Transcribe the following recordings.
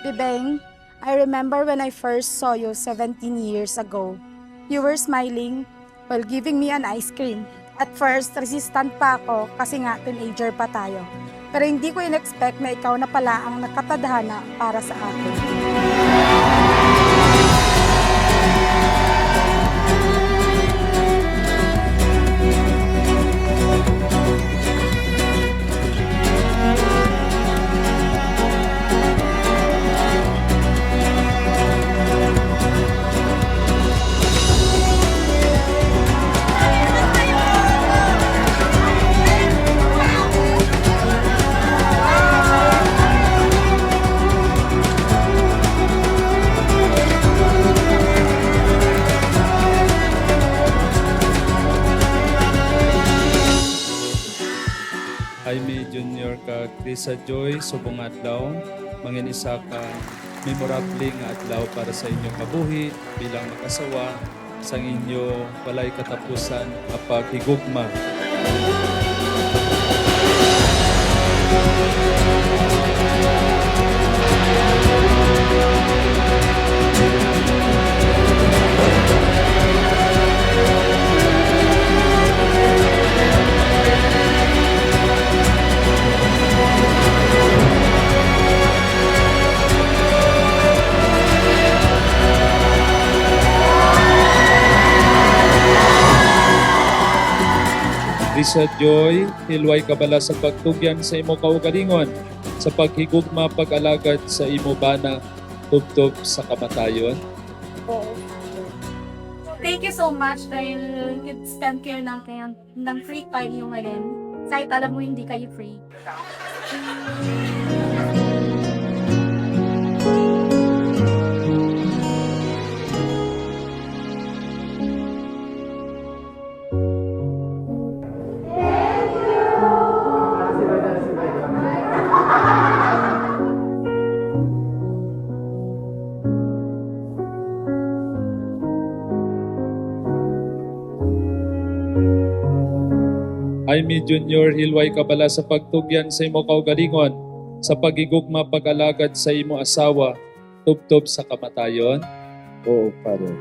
Bibeng, I remember when I first saw you 17 years ago. You were smiling while giving me an ice cream. At first, resistant pa ako kasi nga teenager pa tayo. Pero hindi ko in-expect na ikaw na pala ang nakatadhana para sa akin. Jaime Junior ka Krisa Joy subong adlaw mangin isa ka memorable nga adlaw para sa inyong kabuhi bilang mag-asawa sa inyo walay katapusan nga paghigugma. Krisa Joy, hilway kabala sa pagtugyan sa imo kaugalingon, sa paghigugma pag-alagad sa imo bana tubtob sa kamatayon. Thank you so much dahil spend kayo ng free time nyo ngayon. Kahit alam mo hindi kayo free. Jaime Junior, hilway kabala sa pagtugyan sa imo kaugalingon, sa pagigugma pag-alagad sa imo asawa tubtob sa kamatayon. Oo, Father.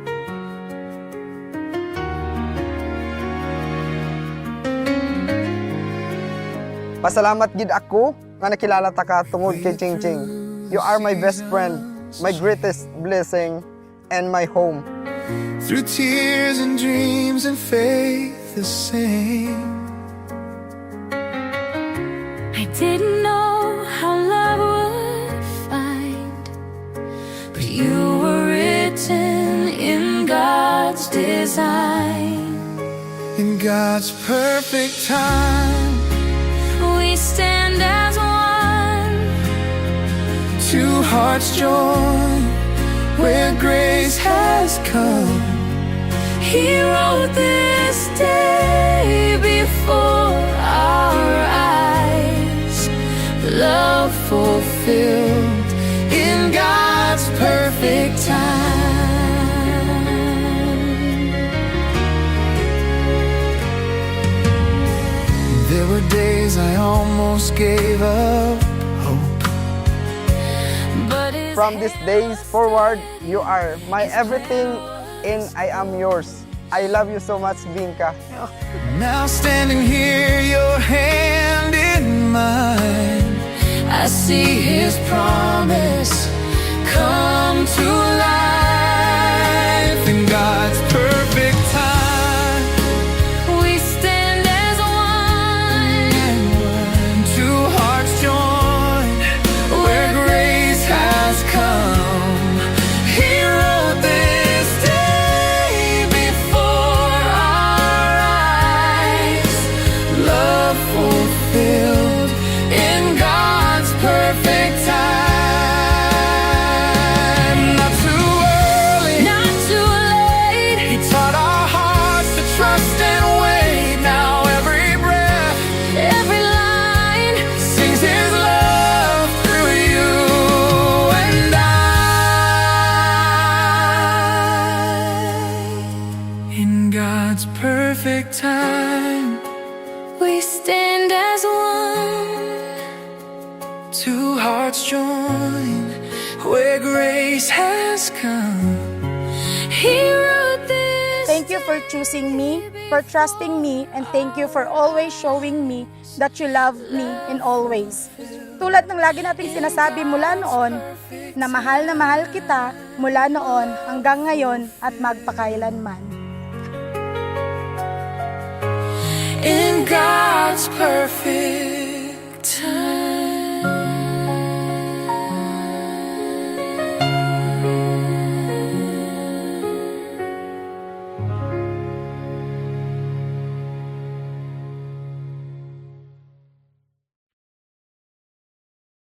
Pasalamat gid ako nga nakilala ta ka tungod kay Ching Ching. You are my best friend, my greatest blessing, and my home. Through tears and dreams and faith the same. I didn't know how love would find, but you were written in God's design. In God's perfect time, We stand as one, two hearts join where grace has come. He wrote this day before our eyes, love Fulfilled in God's perfect time. There were days I almost gave up hope. but his From these days forward, you are my everything and I am yours. I love you so much, Vinka. Now standing here, your hand in mine, I see his promise come to life. in God's perfect time. We stand as one, Two hearts join where grace has come. He wrote this day before our eyes, love fulfilled in God's perfect time. Not too early, not too late. He taught our hearts to trust and wait. Now every breath Every line sings His love through you and I. In God's perfect time, we stand as one. two hearts join where grace has come. He wrote this. Thank you for choosing me, for trusting me, and thank you for always showing me that you love me in all ways. Tulad ng lagi nating sinasabi mula noon, na mahal kita mula noon hanggang ngayon at magpakailanman. In God's perfect